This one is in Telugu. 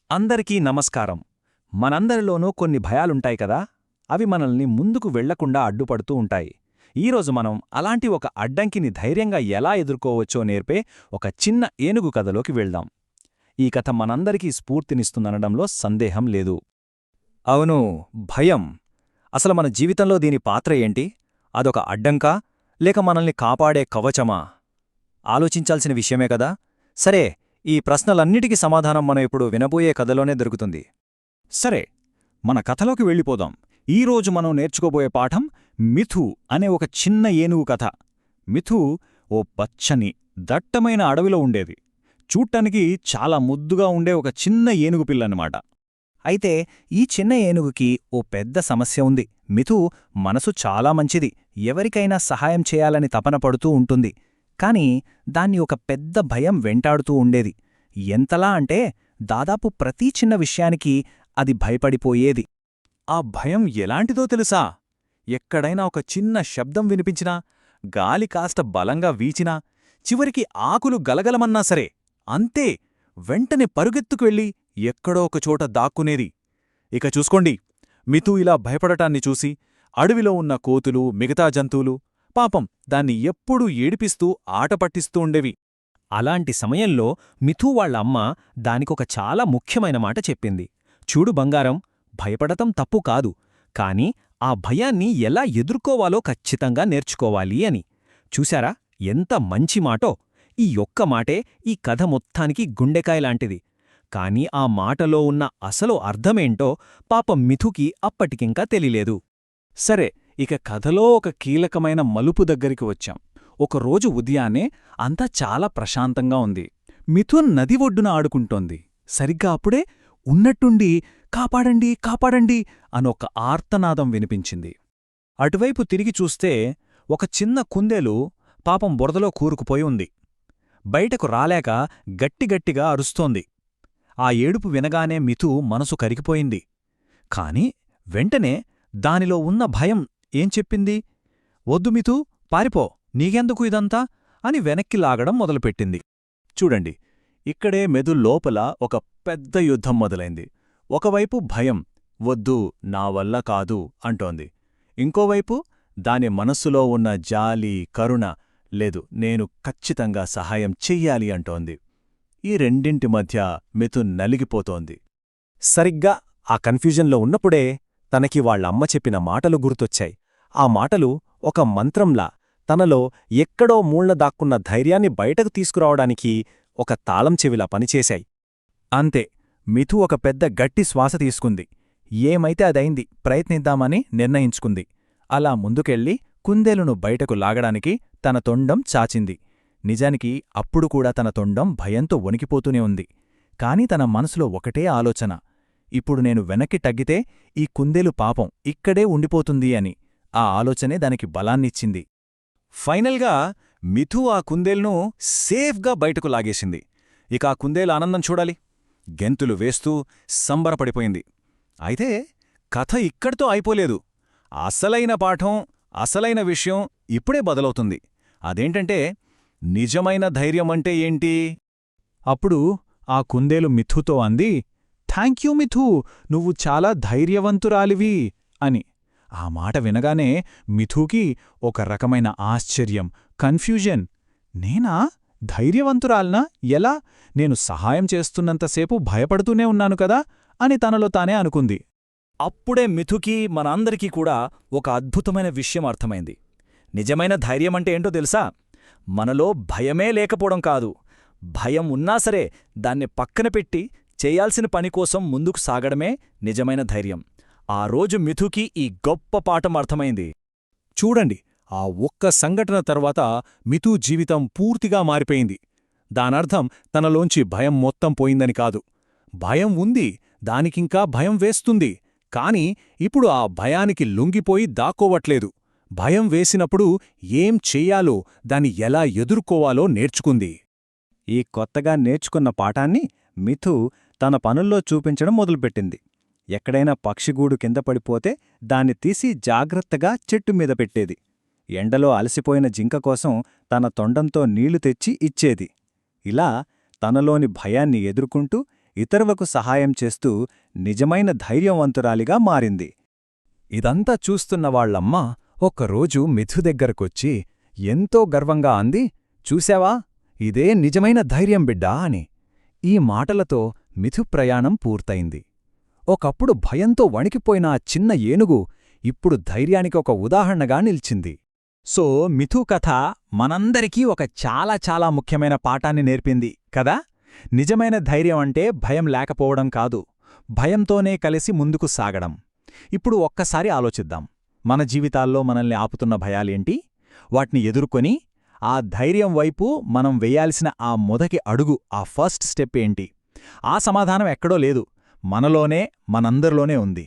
అందరికీ నమస్కారం. మనందరిలోనూ కొన్ని భయాలుంటాయి కదా, అవి మనల్ని ముందుకు వెళ్లకుండా అడ్డుపడుతూ ఉంటాయి. ఈరోజు మనం అలాంటి ఒక అడ్డంకిని ధైర్యంగా ఎలా ఎదుర్కోవచ్చో నేర్పే ఒక చిన్న ఏనుగు కథలోకి వెళ్దాం. ఈ కథ మనందరికీ స్ఫూర్తినిస్తుందనడంలో సందేహం లేదు. అవును, భయం. అసలు మన జీవితంలో దీని పాత్ర ఏంటి? అదొక అడ్డంకా, లేక మనల్ని కాపాడే కవచమా? ఆలోచించాల్సిన విషయమే కదా. సరే, ఈ ప్రశ్నలన్నిటికీ సమాధానం మనం ఇప్పుడు వినబోయే కథలోనే దొరుకుతుంది. సరే, మన కథలోకి వెళ్ళిపోదాం. ఈరోజు మనం నేర్చుకోబోయే పాఠం మిథు అనే ఒక చిన్న ఏనుగు కథ. మిథు ఓ పచ్చని, దట్టమైన అడవిలో ఉండేది. చూడ్డానికి చాలా ముద్దుగా ఉండే ఒక చిన్న ఏనుగు పిల్లన్నమాట. అయితే ఈ చిన్న ఏనుగుకి ఓ పెద్ద సమస్య ఉంది. మిథు మనసు చాలా మంచిది, ఎవరికైనా సహాయం చేయాలని తపన పడుతూ ఉంటుంది. కాని దాన్ని ఒక పెద్ద భయం వెంటాడుతూ ఉండేది. ఎంతలా అంటే దాదాపు ప్రతి చిన్న విషయానికి అది భయపడిపోయేది. ఆ భయం ఎలాంటిదో తెలుసా? ఎక్కడైనా ఒక చిన్న శబ్దం వినిపించినా, గాలి కాస్త బలంగా వీచినా, చివరికి ఆకులు గలగలమన్నా సరే అంతే, వెంటనే పరుగెత్తుకు వెళ్ళి ఎక్కడో ఒకచోట దాక్కునేది. ఇక చూసుకోండి, మిథు ఇలా భయపడటాన్ని చూసి అడవిలో ఉన్న కోతులు, మిగతా జంతువులు పాపం దాన్ని ఎప్పుడూ ఏడిపిస్తూ ఆటపట్టిస్తూ ఉండేవి. అలాంటి సమయంలో మిథు వాళ్ళ అమ్మ దానికొక చాలా ముఖ్యమైన మాట చెప్పింది. చూడు బంగారం, భయపడటం తప్పు కాదు, కాని ఆ భయాన్ని ఎలా ఎదుర్కోవాలో ఖచ్చితంగా నేర్చుకోవాలి అని. చూశారా ఎంత మంచి మాటో! ఈ ఒక్క మాటే ఈ కథ మొత్తానికి గుండెకాయలాంటిది. కాని ఆ మాటలో ఉన్న అసలు అర్థమేంటో పాపం మిథుకి అప్పటికింకా తెలియలేదు. సరే, ఇక కథలో ఒక కీలకమైన మలుపు దగ్గరికి వచ్చాం. ఒకరోజు ఉదయాన్నే అంతా చాలా ప్రశాంతంగా ఉంది. మిథున్ నది ఒడ్డున ఆడుకుంటోంది. సరిగ్గా అప్పుడే ఉన్నట్టుండి కాపాడండి, కాపాడండి అనొక ఆర్తనాదం వినిపించింది. అటువైపు తిరిగి చూస్తే ఒక చిన్న కుందేలు పాపం బురదలో కూరుకుపోయి ఉంది. బయటకు రాలేక గట్టిగట్టిగా అరుస్తోంది. ఆ ఏడుపు వినగానే మిథు మనసు కరిగిపోయింది. కాని వెంటనే దానిలో ఉన్న భయం ఏం చెప్పింది? వద్దు మిథు, పారిపో, నీకెందుకు ఇదంతా అని వెనక్కి లాగడం మొదలుపెట్టింది. చూడండి, ఇక్కడే మెదుల్లోపల ఒక పెద్ద యుద్ధం మొదలైంది. ఒకవైపు భయం, వద్దు, నా వల్ల కాదు అంటోంది. ఇంకోవైపు దాని మనస్సులో ఉన్న జాలి, కరుణ, లేదు, నేను ఖచ్చితంగా సహాయం చెయ్యాలి అంటోంది. ఈ రెండింటి మధ్య మిథున్ నలిగిపోతోంది. సరిగ్గా ఆ కన్ఫ్యూజన్లో ఉన్నప్పుడే తనకి వాళ్ళమ్మ చెప్పిన మాటలు గుర్తొచ్చాయి. ఆ మాటలు ఒక మంత్రంలా తనలో ఎక్కడో మూళ్ల దాక్కున్న ధైర్యాన్ని బయటకు తీసుకురావడానికి ఒక తాళం చెవిలా పనిచేశాయి. అంతే, మిథు ఒక పెద్ద గట్టి శ్వాస తీసుకుంది. ఏమైతే అదైంది, ప్రయత్నిద్దామని నిర్ణయించుకుంది. అలా ముందుకెళ్ళి కుందేలును బయటకు లాగడానికి తన తొండం చాచింది. నిజానికి అప్పుడు కూడా తన తొండం భయంతో వణికిపోతూనే ఉంది. కాని తన మనసులో ఒకటే ఆలోచన, ఇప్పుడు నేను వెనక్కి తగ్గితే ఈ కుందేలు పాపం ఇక్కడే ఉండిపోతుంది అని. ఆ ఆలోచనే దానికి బలాన్నిచ్చింది. ఫైనల్గా మిథు ఆ కుందేలును సేఫ్గా బయటకు లాగేసింది. ఇక ఆ కుందేలు ఆనందం చూడాలి, గెంతులు వేస్తూ సంబరపడిపోయింది. అయితే కథ ఇక్కడితో అయిపోలేదు. అసలైన పాఠం, అసలైన విషయం ఇప్పుడే బదలవుతుంది. అదేంటంటే, నిజమైన ధైర్యమంటే ఏంటి? అప్పుడు ఆ కుందేలు మిథుతో అంది, థాంక్యూ మిథు, నువ్వు చాలా ధైర్యవంతురాలివి అని. ఆ మాట వినగానే మిథుకి ఒక రకమైన ఆశ్చర్యం, కన్ఫ్యూజన్. నేనా? ధైర్యవంతురాల్నా? ఎలా? నేను సహాయం చేస్తున్నంతసేపు భయపడుతూనే ఉన్నాను కదా అని తనలో తానే అనుకుంది. అప్పుడే మిథుకి, మనందరికీ కూడా ఒక అద్భుతమైన విషయం అర్థమైంది. నిజమైన ధైర్యమంటే ఏంటో తెలుసా? మనలో భయమే లేకపోవడం కాదు, భయం ఉన్నా సరే దాన్ని పక్కన పెట్టి చేయాల్సిన పనికోసం ముందుకు సాగడమే నిజమైన ధైర్యం. ఆ రోజు మిథుకి ఈ గొప్ప పాఠం అర్థమైంది. చూడండి, ఆ ఒక్క సంఘటన తర్వాత మిథు జీవితం పూర్తిగా మారిపోయింది. దానర్థం తనలోంచి భయం మొత్తం పోయిందని కాదు. భయం ఉంది, దానికింకా భయం వేస్తుంది. కాని ఇప్పుడు ఆ భయానికి లొంగిపోయి దాక్కోవట్లేదు. భయం వేసినప్పుడు ఏం చెయ్యాలో, దాన్ని ఎలా ఎదుర్కోవాలో నేర్చుకుంది. ఈ కొత్తగా నేర్చుకున్న పాఠాన్ని మిథు తన పనుల్లో చూపించడం మొదలుపెట్టింది. ఎక్కడైనా పక్షిగూడు కింద పడిపోతే దాన్ని తీసి జాగ్రత్తగా చెట్టుమీద పెట్టేది. ఎండలో అలసిపోయిన జింక కోసం తన తొండంతో నీళ్లు తెచ్చి ఇచ్చేది. ఇలా తనలోని భయాన్ని ఎదుర్కొంటూ ఇతరులకు సహాయం చేస్తూ నిజమైన ధైర్యవంతురాలిగా మారింది. ఇదంతా చూస్తున్న వాళ్ళమ్మ ఒక్కరోజు మిథు దగ్గరకొచ్చి ఎంతో గర్వంగా అంది, చూశావా, ఇదే నిజమైన ధైర్యం బిడ్డా అని. ఈ మాటలతో మిథు ప్రయాణం పూర్తయింది. ఒకప్పుడు భయంతో వణికిపోయిన ఆ చిన్న ఏనుగు ఇప్పుడు ధైర్యానికి ఒక ఉదాహరణగా నిల్చింది. సో మిథు కథ మనందరికీ ఒక చాలా చాలా ముఖ్యమైన పాఠాన్ని నేర్పింది కదా. నిజమైన ధైర్యం అంటే భయం లేకపోవడం కాదు, భయంతోనే కలిసి ముందుకు సాగడం. ఇప్పుడు ఒక్కసారి ఆలోచిద్దాం, మన జీవితాల్లో మనల్ని ఆపుతున్న భయాలేంటి? వాటిని ఎదుర్కొని ఆ ధైర్యం వైపు మనం వెయ్యాల్సిన ఆ మొదటి అడుగు, ఆ ఫస్ట్ స్టెప్ ఏంటి? ఆ సమాధానం ఎక్కడో లేదు, మనలోనే, మనందరిలోనే ఉంది.